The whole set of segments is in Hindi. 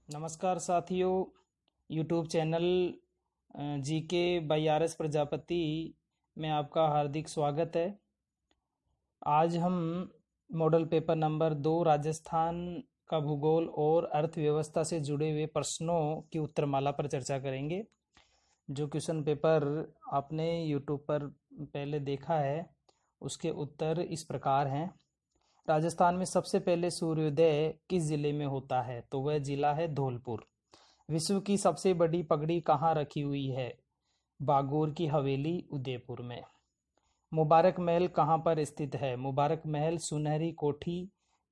नमस्कार साथियों। YouTube channel GK by R S Prajapati में आपका हार्दिक स्वागत है। आज हम मॉडल पेपर नंबर 2 राजस्थान का भूगोल और अर्थव्यवस्था से जुड़े हुए प्रश्नों की उत्तरमाला पर चर्चा करेंगे। जो क्वेश्चन पेपर आपने यूट्यूब पर पहले देखा है उसके उत्तर इस प्रकार हैं। राजस्थान में सबसे पहले सूर्योदय किस जिले में होता है? तो वह जिला है धौलपुर। विश्व की सबसे बड़ी पगड़ी कहाँ रखी हुई है? बागोर की हवेली उदयपुर में। मुबारक महल कहाँ पर स्थित है? मुबारक महल सुनहरी कोठी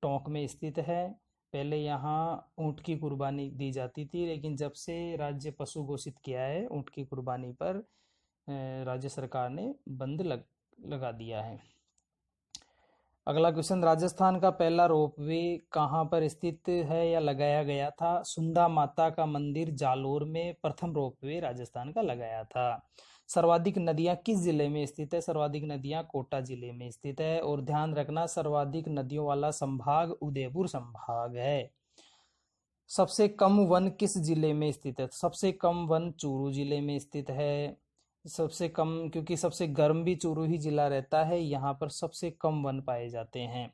टोंक में स्थित है। पहले यहाँ ऊँट की कुर्बानी दी जाती थी, लेकिन जब से राज्य पशु घोषित किया है ऊँट की कुर्बानी पर राज्य सरकार ने बंद लगा दिया है। अगला क्वेश्चन, राजस्थान का पहला रोपवे कहाँ पर स्थित है या लगाया गया था? सुंदा माता का मंदिर जालोर में प्रथम रोपवे राजस्थान का लगाया था। सर्वाधिक नदियां किस जिले में स्थित है? सर्वाधिक नदियां कोटा जिले में स्थित है। और ध्यान रखना, सर्वाधिक नदियों वाला संभाग उदयपुर संभाग है। सबसे कम वन किस जिले में स्थित है? सबसे कम वन चूरू जिले में स्थित है। सबसे कम, क्योंकि सबसे गर्म भी चूरू ही जिला रहता है, यहाँ पर सबसे कम वन पाए जाते हैं।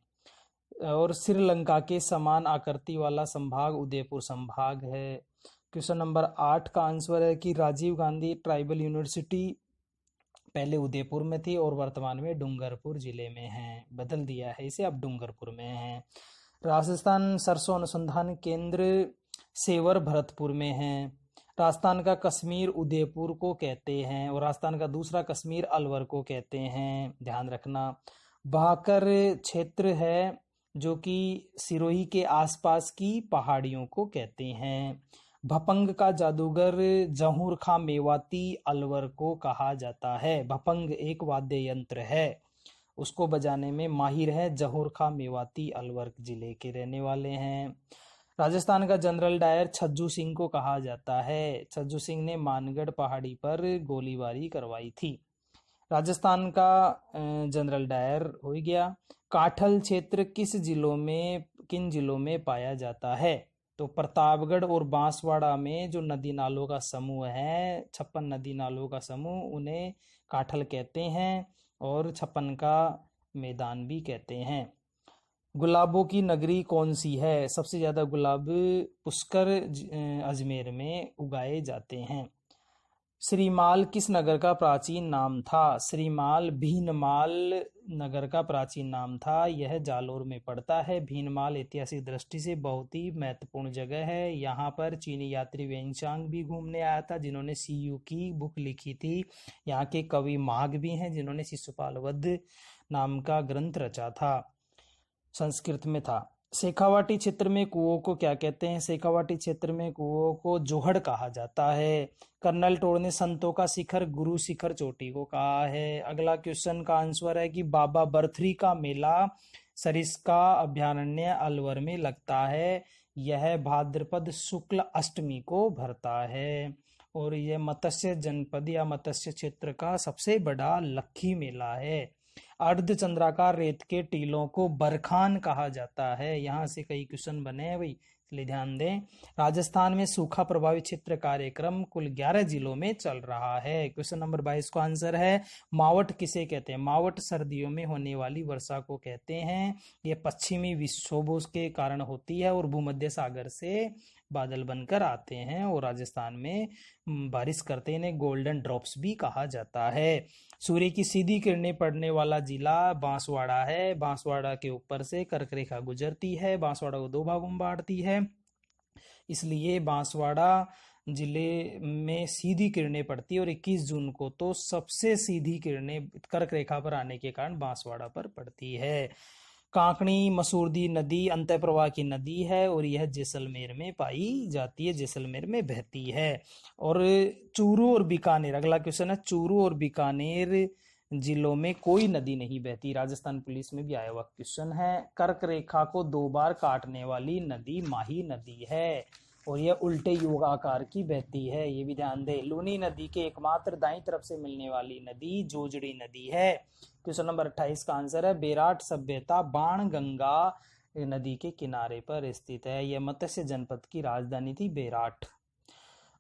और श्रीलंका के समान आकृति वाला संभाग उदयपुर संभाग है। क्वेश्चन नंबर 8 का आंसर है कि राजीव गांधी ट्राइबल यूनिवर्सिटी पहले उदयपुर में थी और वर्तमान में डूंगरपुर जिले में है। बदल दिया है इसे, अब डूंगरपुर में है। राजस्थान सरसों अनुसंधान केंद्र सेवर भरतपुर में है। राजस्थान का कश्मीर उदयपुर को कहते हैं और राजस्थान का दूसरा कश्मीर अलवर को कहते हैं। ध्यान रखना। भाकर क्षेत्र है जो कि सिरोही के आसपास की पहाड़ियों को कहते हैं। भपंग का जादूगर जहूर खां मेवाती अलवर को कहा जाता है। भपंग एक वाद्य यंत्र है, उसको बजाने में माहिर है जहूर खां मेवाती अलवर जिले के रहने वाले हैं। राजस्थान का जनरल डायर छज्जू सिंह को कहा जाता है। छज्जू सिंह ने मानगढ़ पहाड़ी पर गोलीबारी करवाई थी। राजस्थान का जनरल डायर हो गया। काठल क्षेत्र किन जिलों में पाया जाता है? तो प्रतापगढ़ और बांसवाड़ा में जो नदी नालों का समूह है, 56 नदी नालों का समूह, उन्हें काठल कहते हैं और 56 का मैदान भी कहते हैं। गुलाबों की नगरी कौन सी है? सबसे ज्यादा गुलाब पुष्कर अजमेर में उगाए जाते हैं। श्रीमाल किस नगर का प्राचीन नाम था? श्रीमाल भीनमाल नगर का प्राचीन नाम था। यह जालोर में पड़ता है। भीनमाल ऐतिहासिक दृष्टि से बहुत ही महत्वपूर्ण जगह है। यहाँ पर चीनी यात्री वेनचांग भी घूमने आया था, जिन्होंने सीयू की बुक लिखी थी। यहाँ के कवि माघ भी हैं, जिन्होंने शिशुपाल वध नाम का ग्रंथ रचा था, संस्कृत में था। शेखावाटी क्षेत्र में कुओं को क्या कहते हैं? शेखावाटी क्षेत्र में कुओं को जोहड़ कहा जाता है। कर्नल टोर ने संतों का शिखर गुरु शिखर चोटी को कहा है। अगला क्वेश्चन का आंसर है कि बाबा बर्थरी का मेला सरिस्का अभ्यारण्य अलवर में लगता है। यह भाद्रपद शुक्ल अष्टमी को भरता है और यह मत्स्य जनपद या मत्स्य क्षेत्र का सबसे बड़ा लक्खी मेला है। अर्धचंद्राकार रेत के टीलों को बरखान कहा जाता है। यहाँ से कई क्वेश्चन बने हैं भाई, इसलिए ध्यान दें। राजस्थान में सूखा प्रभावित क्षेत्र कार्यक्रम कुल 11 जिलों में चल रहा है। क्वेश्चन नंबर 22 का आंसर है मावट किसे कहते हैं? मावट सर्दियों में होने वाली वर्षा को कहते हैं। यह पश्चिमी विक्षोभों के कारण होती है और भूमध्य सागर से बादल बनकर आते हैं और राजस्थान में बारिश करते हैं। इन्हें गोल्डन ड्रॉप्स भी कहा जाता है। सूर्य की सीधी किरणें पड़ने वाला जिला बांसवाड़ा है। बांसवाड़ा के ऊपर से कर्क रेखा गुजरती है, बांसवाड़ा को 2 भागों में बांटती है, इसलिए बांसवाड़ा जिले में सीधी किरणें पड़ती है और 21 जून को तो सबसे सीधी किरणें कर्क रेखा पर आने के कारण बांसवाड़ा पर पड़ती है। कांकणी मसूरदी नदी अंतः प्रवाह की नदी है और यह जैसलमेर में पाई जाती है, जैसलमेर में बहती है। और चूरू और बीकानेर, अगला क्वेश्चन है, चूरू और बीकानेर जिलों में कोई नदी नहीं बहती। राजस्थान पुलिस में भी आया हुआ क्वेश्चन है। कर्क रेखा को 2 बार काटने वाली नदी माही नदी है और यह उल्टे युगाकार की बहती है, ये भी ध्यान दे। लूनी नदी के एकमात्र दाईं तरफ से मिलने वाली नदी जोजड़ी नदी है। क्वेश्चन नंबर 28 का आंसर है बेराट सभ्यता बाण गंगा नदी के किनारे पर स्थित है। यह मत्स्य जनपद की राजधानी थी बेराट।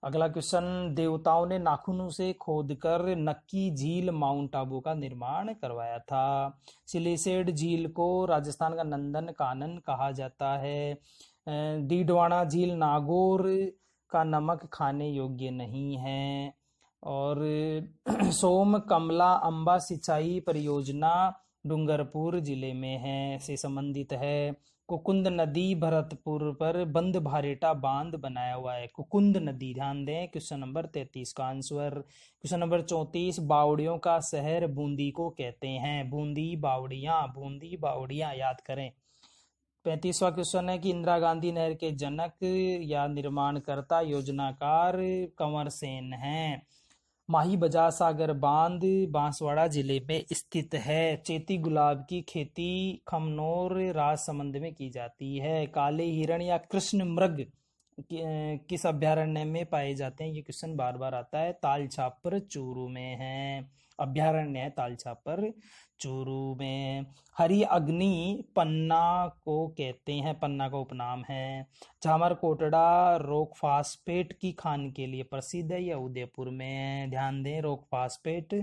अगला क्वेश्चन, देवताओं ने नाखूनों से खोदकर नक्की झील माउंट आबू का निर्माण करवाया था। सिलिसेड झील को राजस्थान का नंदन कानन कहा जाता है। डीडवाना झील नागौर का नमक खाने योग्य नहीं है। और सोम कमला अंबा सिंचाई परियोजना डूंगरपुर जिले में है से संबंधित है। कुकुंद नदी भरतपुर पर बंद भारेटा बांध बनाया हुआ है। कुकुंद नदी, ध्यान दें, क्वेश्चन नंबर 33 का आंसर। क्वेश्चन नंबर 34, बावड़ियों का शहर बूंदी को कहते हैं। बूंदी बावड़ियां याद करें। 35वां क्वेश्चन है कि इंदिरा गांधी नहर के जनक या निर्माणकर्ता योजनाकार कंवर सेन हैं। माही बजाज सागर बांध बांसवाड़ा जिले में स्थित है। चेती गुलाब की खेती खमनोर राजसमंद में की जाती है। काले हिरण या कृष्ण मृग किस अभ्यारण्य में पाए जाते हैं? ये क्वेश्चन बार बार आता है। तालछापर चूरू में है, अभ्यारण्य है तालछापर चूरू में। हरी अग्नि पन्ना को कहते हैं, पन्ना का उपनाम है। झामर कोटड़ा रॉक फास्फेट की खान के लिए प्रसिद्ध है, यह उदयपुर में है। ध्यान दें, रॉक फास्फेट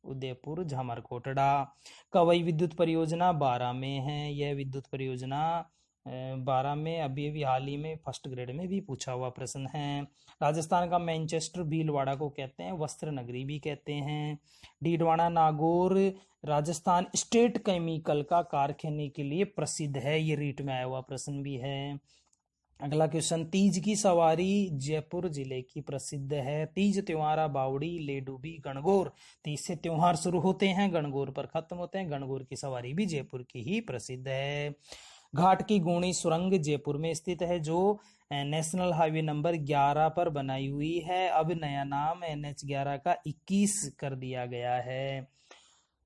उदयपुर झामर कोटड़ा। कवई विद्युत परियोजना 12 में है। यह विद्युत परियोजना 12 में अभी हाल ही में फर्स्ट ग्रेड में भी पूछा हुआ प्रश्न है। राजस्थान का मैनचेस्टर भीलवाड़ा को कहते हैं, वस्त्र नगरी भी कहते हैं। डीडवाना नागौर राजस्थान स्टेट केमिकल का कारखाने के लिए प्रसिद्ध है, ये रीट में आया हुआ प्रश्न भी है। अगला क्वेश्चन, तीज की सवारी जयपुर जिले की प्रसिद्ध है। तीज त्योहार बावड़ी लेडूबी गणगौर, तीज से त्योहार शुरू होते हैं, गणगौर पर खत्म होते हैं। गणगौर की सवारी भी जयपुर की ही प्रसिद्ध है। घाट की गुणी सुरंग जयपुर में स्थित है, जो नेशनल हाईवे नंबर 11 पर बनाई हुई है। अब नया नाम NH11 का 21 कर दिया गया है।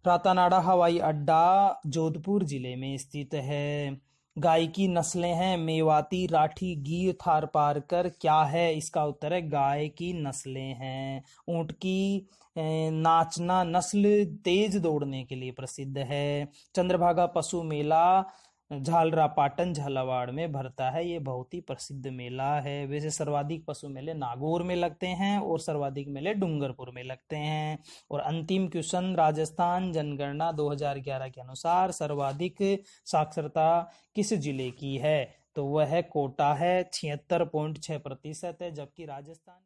रातानाडा हवाई अड्डा जोधपुर जिले में स्थित है। गाय की नस्लें हैं मेवाती, राठी, गीर, थारपारकर। क्या है इसका उत्तर? है गाय की नस्लें हैं। ऊंट की नाचना नस्ल तेज दौड़ने के लिए प्रसिद्ध है। चंद्रभागा पशु मेला झालरापाटन झालावाड़ में भरता है, ये बहुत ही प्रसिद्ध मेला है। वैसे सर्वाधिक पशु मेले नागौर में लगते हैं और सर्वाधिक मेले डूंगरपुर में लगते हैं। और अंतिम क्वेश्चन, राजस्थान जनगणना 2011 के अनुसार सर्वाधिक साक्षरता किस जिले की है? तो वह है कोटा है, 76.6% है। जबकि राजस्थान